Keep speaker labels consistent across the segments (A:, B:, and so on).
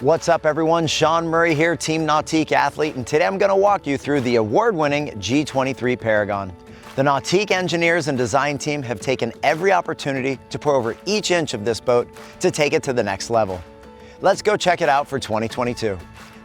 A: What's up everyone, Sean Murray here, Team Nautique athlete, and today I'm going to walk you through the award-winning G23 Paragon. The Nautique engineers and design team have taken every opportunity to pour over each inch of this boat to take it to the next level. Let's go check it out for 2022.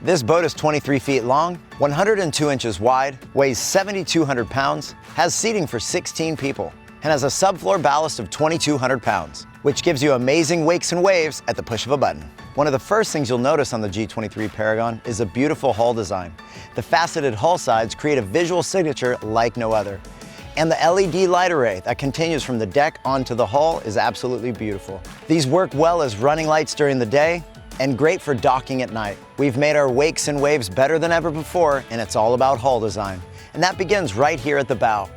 A: This boat is 23 feet long, 102 inches wide, weighs 7,200 pounds, has seating for 16 people, and has a subfloor ballast of 2,200 pounds, which gives you amazing wakes and waves at the push of a button. One of the first things you'll notice on the G23 Paragon is a beautiful hull design. The faceted hull sides create a visual signature like no other. And the LED light array that continues from the deck onto the hull is absolutely beautiful. These work well as running lights during the day and great for docking at night. We've made our wakes and waves better than ever before, and it's all about hull design. And that begins right here at the bow.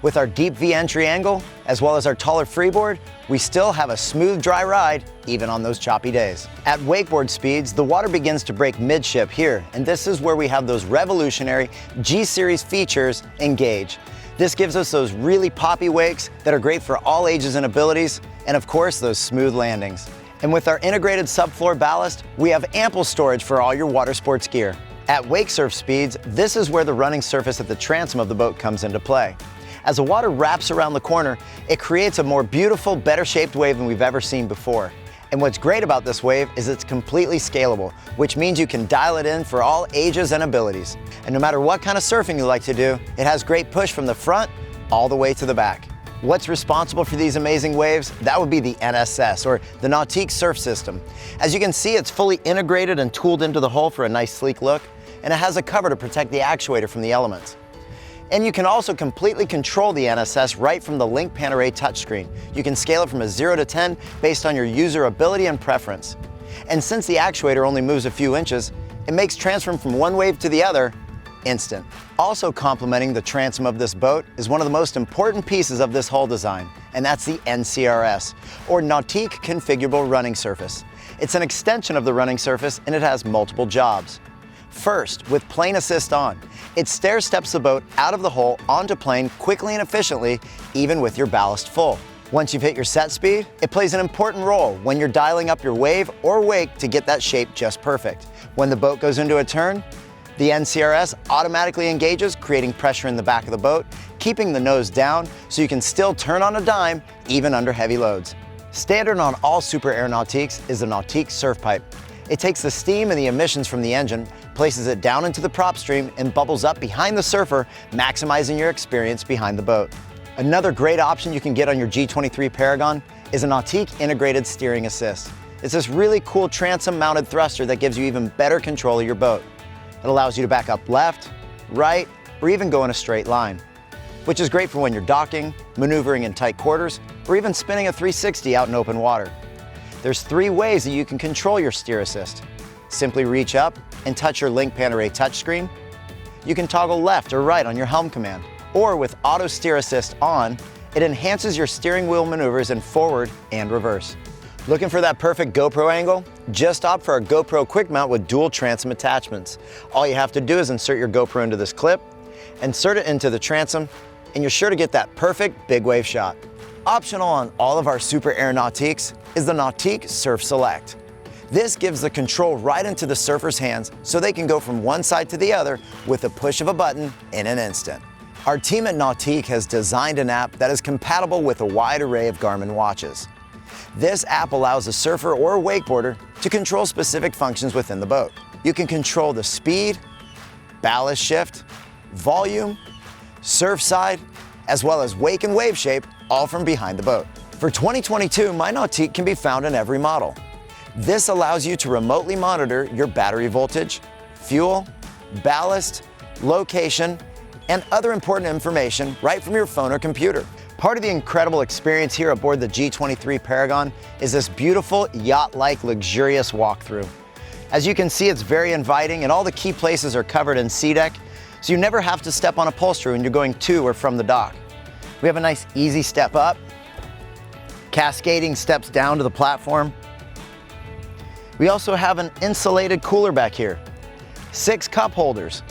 A: With our deep V entry angle, as well as our taller freeboard, we still have a smooth, dry ride, even on those choppy days. At wakeboard speeds, the water begins to break midship here, and this is where we have those revolutionary G-Series features engage. This gives us those really poppy wakes that are great for all ages and abilities, and of course, those smooth landings. And with our integrated subfloor ballast, we have ample storage for all your water sports gear. At wakesurf speeds, this is where the running surface at the transom of the boat comes into play. As the water wraps around the corner, it creates a more beautiful, better shaped wave than we've ever seen before. And what's great about this wave is it's completely scalable, which means you can dial it in for all ages and abilities. And no matter what kind of surfing you like to do, it has great push from the front all the way to the back. What's responsible for these amazing waves? That would be the NSS, or the Nautique Surf System. As you can see, it's fully integrated and tooled into the hull for a nice sleek look, and it has a cover to protect the actuator from the elements. And you can also completely control the NSS right from the Link Pan Array touchscreen. You can scale it from a 0 to 10 based on your user ability and preference. And since the actuator only moves a few inches, it makes transfer from one wave to the other instant. Also complementing the transom of this boat is one of the most important pieces of this hull design, and that's the NCRS, or Nautique Configurable Running Surface. It's an extension of the running surface, and it has multiple jobs. First, with plane assist on, it stair steps the boat out of the hull onto plane quickly and efficiently, even with your ballast full. Once you've hit your set speed, it plays an important role when you're dialing up your wave or wake to get that shape just perfect. When the boat goes into a turn, the NCRS automatically engages, creating pressure in the back of the boat, keeping the nose down so you can still turn on a dime even under heavy loads. Standard on all Super Air Nautiques is the Nautique Surf Pipe. It takes the steam and the emissions from the engine, places it down into the prop stream, and bubbles up behind the surfer, maximizing your experience behind the boat. Another great option you can get on your G23 Paragon is a Nautique Integrated Steering Assist. It's this really cool transom-mounted thruster that gives you even better control of your boat. It allows you to back up left, right, or even go in a straight line, which is great for when you're docking, maneuvering in tight quarters, or even spinning a 360 out in open water. There's 3 ways that you can control your steer assist. Simply reach up and touch your Link Pan Array touchscreen. You can toggle left or right on your helm command, or with Auto Steer Assist on, it enhances your steering wheel maneuvers in forward and reverse. Looking for that perfect GoPro angle? Just opt for a GoPro Quick Mount with dual transom attachments. All you have to do is insert your GoPro into this clip, insert it into the transom, and you're sure to get that perfect big wave shot. Optional on all of our Super Air Nautiques is the Nautique Surf Select. This gives the control right into the surfer's hands so they can go from one side to the other with the push of a button in an instant. Our team at Nautique has designed an app that is compatible with a wide array of Garmin watches. This app allows a surfer or a wakeboarder to control specific functions within the boat. You can control the speed, ballast shift, volume, surf side, as well as wake and wave shape, all from behind the boat. For 2022, my Nautique can be found in every model. This allows you to remotely monitor your battery voltage, fuel, ballast, location, and other important information right from your phone or computer. Part of the incredible experience here aboard the G23 Paragon is this beautiful yacht-like luxurious walkthrough. As you can see, it's very inviting and all the key places are covered in SeaDeck, so you never have to step on upholstery when you're going to or from the dock. We have a nice easy step up, cascading steps down to the platform. We also have an insulated cooler back here, 6 cup holders.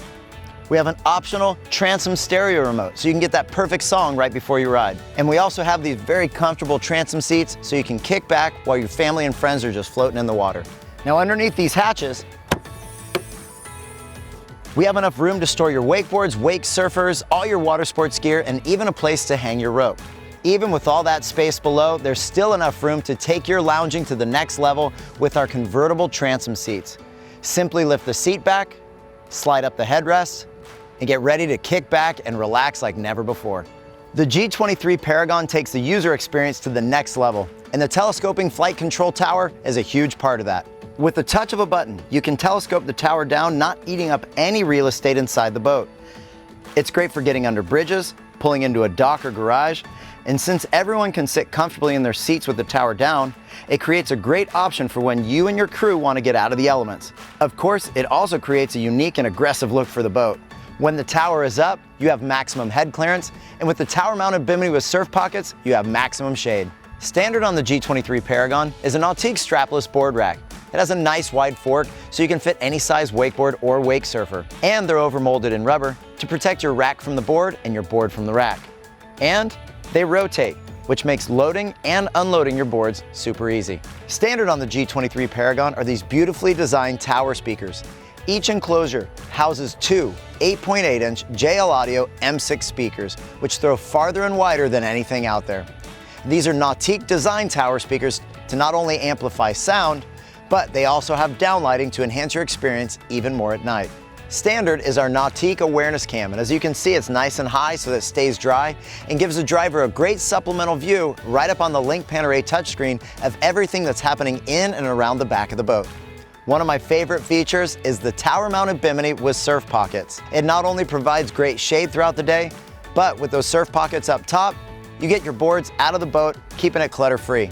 A: We have an optional transom stereo remote, so you can get that perfect song right before you ride. And we also have these very comfortable transom seats, so you can kick back while your family and friends are just floating in the water. Now underneath these hatches, we have enough room to store your wakeboards, wake surfers, all your water sports gear, and even a place to hang your rope. Even with all that space below, there's still enough room to take your lounging to the next level with our convertible transom seats. Simply lift the seat back, slide up the headrest, and get ready to kick back and relax like never before. The G23 Paragon takes the user experience to the next level, and the telescoping flight control tower is a huge part of that. With the touch of a button, you can telescope the tower down, not eating up any real estate inside the boat. It's great for getting under bridges, pulling into a dock or garage, and since everyone can sit comfortably in their seats with the tower down, it creates a great option for when you and your crew want to get out of the elements. Of course, it also creates a unique and aggressive look for the boat. When the tower is up, you have maximum head clearance, and with the tower-mounted bimini with surf pockets, you have maximum shade. Standard on the G23 Paragon is a Nautique strapless board rack. It has a nice wide fork so you can fit any size wakeboard or wake surfer. And they're overmolded in rubber to protect your rack from the board and your board from the rack. And they rotate, which makes loading and unloading your boards super easy. Standard on the G23 Paragon are these beautifully designed tower speakers. Each enclosure houses two 8.8-inch JL Audio M6 speakers, which throw farther and wider than anything out there. These are Nautique designed tower speakers to not only amplify sound, but they also have downlighting to enhance your experience even more at night. Standard is our Nautique awareness cam, and as you can see, it's nice and high so that it stays dry and gives the driver a great supplemental view right up on the Link Panorama touchscreen of everything that's happening in and around the back of the boat. One of my favorite features is the tower-mounted bimini with surf pockets. It not only provides great shade throughout the day, but with those surf pockets up top, you get your boards out of the boat, keeping it clutter-free.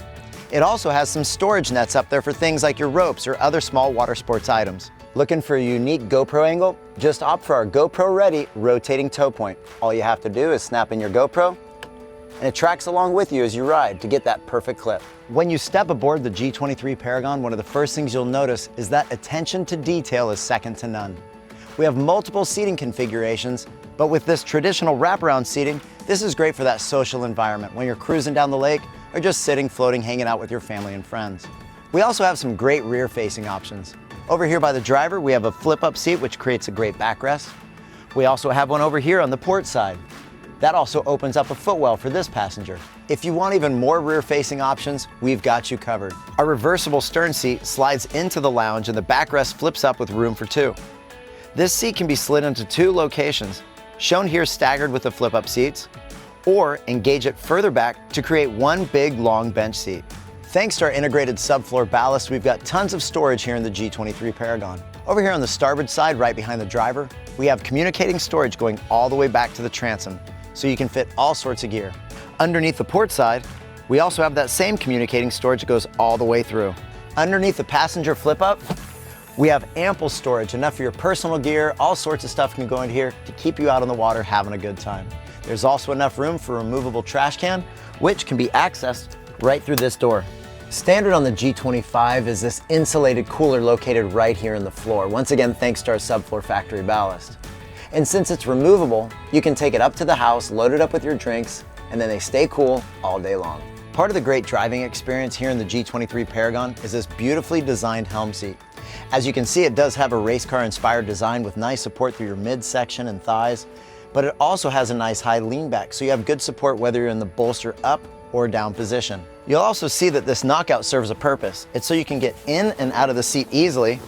A: It also has some storage nets up there for things like your ropes or other small water sports items. Looking for a unique GoPro angle? Just opt for our GoPro Ready rotating tow point. All you have to do is snap in your GoPro, and it tracks along with you as you ride to get that perfect clip. When you step aboard the G23 Paragon, one of the first things you'll notice is that attention to detail is second to none. We have multiple seating configurations, but with this traditional wraparound seating, this is great for that social environment when you're cruising down the lake or just sitting, floating, hanging out with your family and friends. We also have some great rear-facing options. Over here by the driver, we have a flip-up seat, which creates a great backrest. We also have one over here on the port side. That also opens up a footwell for this passenger. If you want even more rear-facing options, we've got you covered. Our reversible stern seat slides into the lounge and the backrest flips up with room for two. This seat can be slid into two locations, shown here staggered with the flip-up seats, or engage it further back to create one big long bench seat. Thanks to our integrated subfloor ballast, we've got tons of storage here in the G23 Paragon. Over here on the starboard side, right behind the driver, we have communicating storage going all the way back to the transom, so you can fit all sorts of gear. Underneath the port side, we also have that same communicating storage that goes all the way through. Underneath the passenger flip-up, we have ample storage, enough for your personal gear, all sorts of stuff can go in here to keep you out on the water having a good time. There's also enough room for a removable trash can, which can be accessed right through this door. Standard on the G25 is this insulated cooler located right here in the floor, once again thanks to our subfloor factory ballast. And since it's removable, you can take it up to the house, load it up with your drinks, and then they stay cool all day long. Part of the great driving experience here in the G23 Paragon is this beautifully designed helm seat. As you can see, it does have a race car inspired design with nice support through your midsection and thighs, but it also has a nice high lean back, so you have good support whether you're in the bolster up or down position. You'll also see that this knockout serves a purpose. It's so you can get in and out of the seat easily,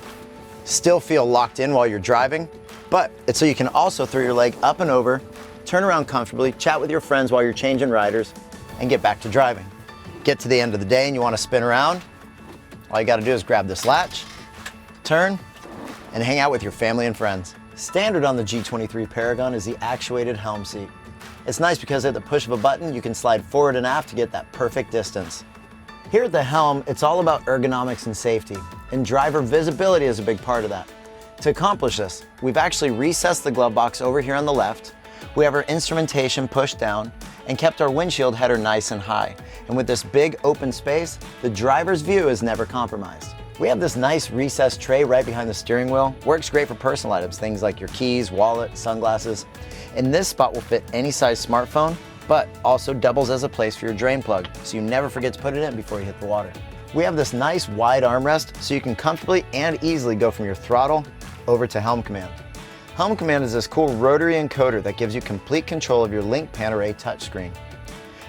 A: still feel locked in while you're driving, but it's so you can also throw your leg up and over, turn around comfortably, chat with your friends while you're changing riders, and get back to driving. Get to the end of the day and you want to spin around, all you got to do is grab this latch, turn, and hang out with your family and friends. Standard on the G23 Paragon is the actuated helm seat. It's nice because at the push of a button, you can slide forward and aft to get that perfect distance. Here at the helm, it's all about ergonomics and safety, and driver visibility is a big part of that. To accomplish this, we've actually recessed the glove box over here on the left. We have our instrumentation pushed down and kept our windshield header nice and high. And with this big open space, the driver's view is never compromised. We have this nice recessed tray right behind the steering wheel. Works great for personal items, things like your keys, wallet, sunglasses. And this spot will fit any size smartphone, but also doubles as a place for your drain plug, so you never forget to put it in before you hit the water. We have this nice wide armrest so you can comfortably and easily go from your throttle over to helm command. Helm command is this cool rotary encoder that gives you complete control of your Link Pan Array touchscreen.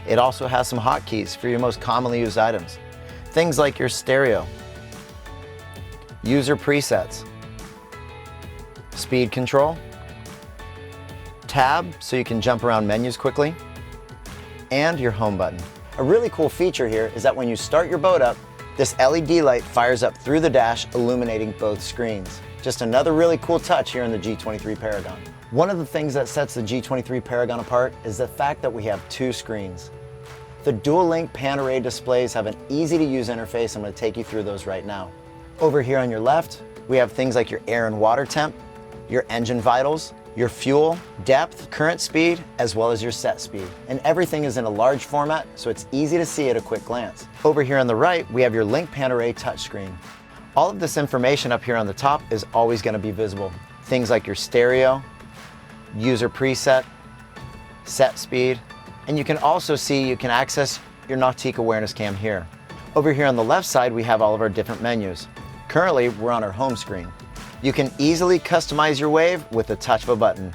A: It also has some hotkeys for your most commonly used items. Things like your stereo, user presets, speed control, tab so you can jump around menus quickly, and your home button. A really cool feature here is that when you start your boat up, this LED light fires up through the dash, illuminating both screens. Just another really cool touch here in the G23 Paragon. One of the things that sets the G23 Paragon apart is the fact that we have two screens. The dual link pan array displays have an easy to use interface. I'm going to take you through those right now. Over here on your left, we have things like your air and water temp, your engine vitals, your fuel, depth, current speed, as well as your set speed. And everything is in a large format, so it's easy to see at a quick glance. Over here on the right, we have your Link Pan Array touchscreen. All of this information up here on the top is always going to be visible. Things like your stereo, user preset, set speed, and you can also see you can access your Nautique awareness cam here. Over here on the left side, we have all of our different menus. Currently, we're on our home screen. You can easily customize your wave with the touch of a button.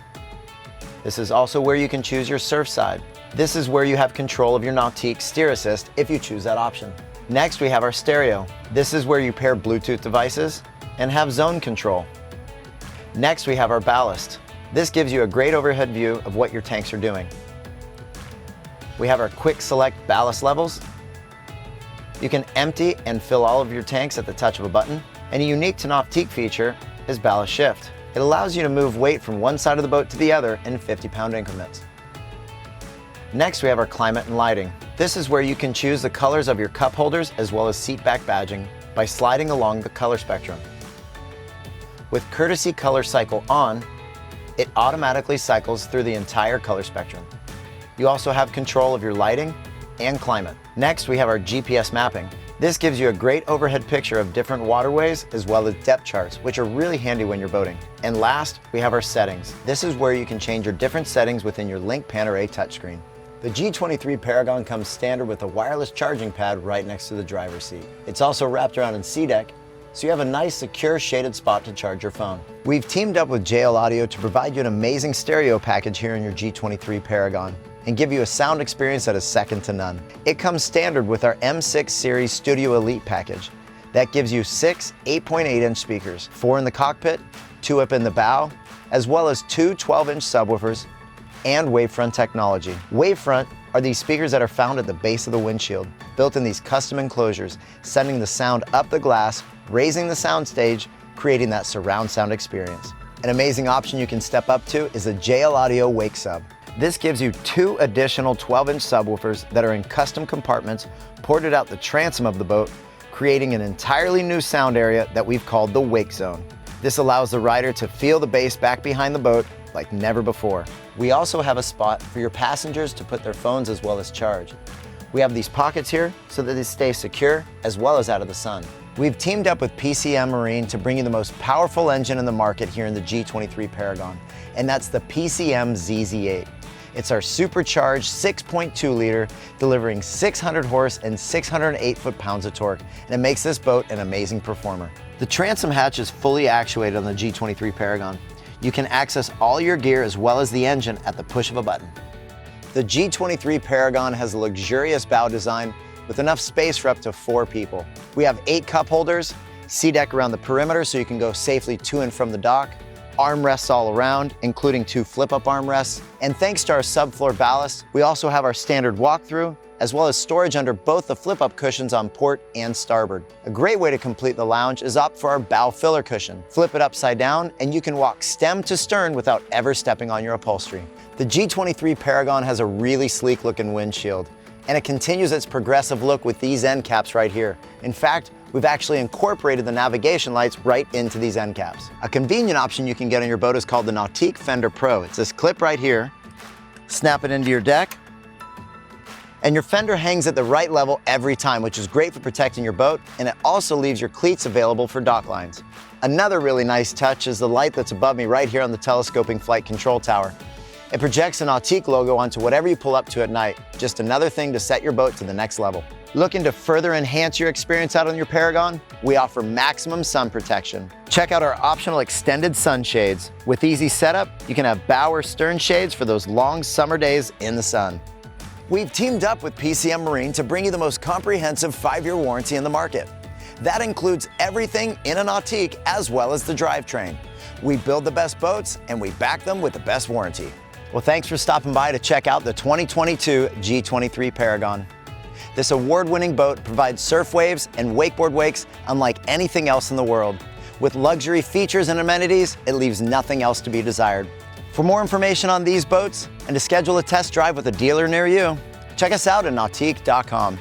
A: This is also where you can choose your surf side. This is where you have control of your Nautique steer assist if you choose that option. Next, we have our stereo. This is where you pair Bluetooth devices and have zone control. Next, we have our ballast. This gives you a great overhead view of what your tanks are doing. We have our quick select ballast levels. You can empty and fill all of your tanks at the touch of a button. And a unique to Nautique feature is ballast shift. It allows you to move weight from one side of the boat to the other in 50-pound increments. Next, we have our climate and lighting. This is where you can choose the colors of your cup holders as well as seat back badging by sliding along the color spectrum. With Courtesy Color Cycle on, it automatically cycles through the entire color spectrum. You also have control of your lighting and climate. Next, we have our GPS mapping. This gives you a great overhead picture of different waterways as well as depth charts, which are really handy when you're boating. And last, we have our settings. This is where you can change your different settings within your Link Pan Array touchscreen. The G23 Paragon comes standard with a wireless charging pad right next to the driver's seat. It's also wrapped around in C-Deck, so you have a nice, secure, shaded spot to charge your phone. We've teamed up with JL Audio to provide you an amazing stereo package here in your G23 Paragon and give you a sound experience that is second to none. It comes standard with our M6 Series Studio Elite package. That gives you 6 8.8-inch speakers, 4 in the cockpit, 2 up in the bow, as well as 2 12-inch subwoofers and Wavefront technology. Wavefront are these speakers that are found at the base of the windshield, built in these custom enclosures, sending the sound up the glass, raising the soundstage, creating that surround sound experience. An amazing option you can step up to is the JL Audio Wake Sub. This gives you 2 additional 12-inch subwoofers that are in custom compartments ported out the transom of the boat, creating an entirely new sound area that we've called the Wake Zone. This allows the rider to feel the bass back behind the boat like never before. We also have a spot for your passengers to put their phones as well as charge. We have these pockets here so that they stay secure as well as out of the sun. We've teamed up with PCM Marine to bring you the most powerful engine in the market here in the G23 Paragon, and that's the PCM ZZ8. It's our supercharged 6.2 liter, delivering 600 horse and 608 foot-pounds of torque, and it makes this boat an amazing performer. The transom hatch is fully actuated on the G23 Paragon. You can access all your gear as well as the engine at the push of a button. The G23 Paragon has a luxurious bow design with enough space for up to 4 people. We have 8 cup holders, C-Deck around the perimeter so you can go safely to and from the dock, armrests all around, including 2 flip-up armrests, and thanks to our subfloor ballast, we also have our standard walkthrough, as well as storage under both the flip-up cushions on port and starboard. A great way to complete the lounge is opt for our bow filler cushion. Flip it upside down, and you can walk stem to stern without ever stepping on your upholstery. The G23 Paragon has a really sleek-looking windshield, and it continues its progressive look with these end caps right here. In fact, we've actually incorporated the navigation lights right into these end caps. A convenient option you can get on your boat is called the Nautique Fender Pro. It's this clip right here. Snap it into your deck, and your fender hangs at the right level every time, which is great for protecting your boat, and it also leaves your cleats available for dock lines. Another really nice touch is the light that's above me right here on the telescoping flight control tower. It projects a Nautique logo onto whatever you pull up to at night. Just another thing to set your boat to the next level. Looking to further enhance your experience out on your Paragon? We offer maximum sun protection. Check out our optional extended sunshades. With easy setup, you can have bow or stern shades for those long summer days in the sun. We've teamed up with PCM Marine to bring you the most comprehensive 5-year warranty in the market. That includes everything in a Nautique as well as the drivetrain. We build the best boats and we back them with the best warranty. Well, thanks for stopping by to check out the 2022 G23 Paragon. This award-winning boat provides surf waves and wakeboard wakes unlike anything else in the world. With luxury features and amenities, it leaves nothing else to be desired. For more information on these boats and to schedule a test drive with a dealer near you, check us out at nautique.com.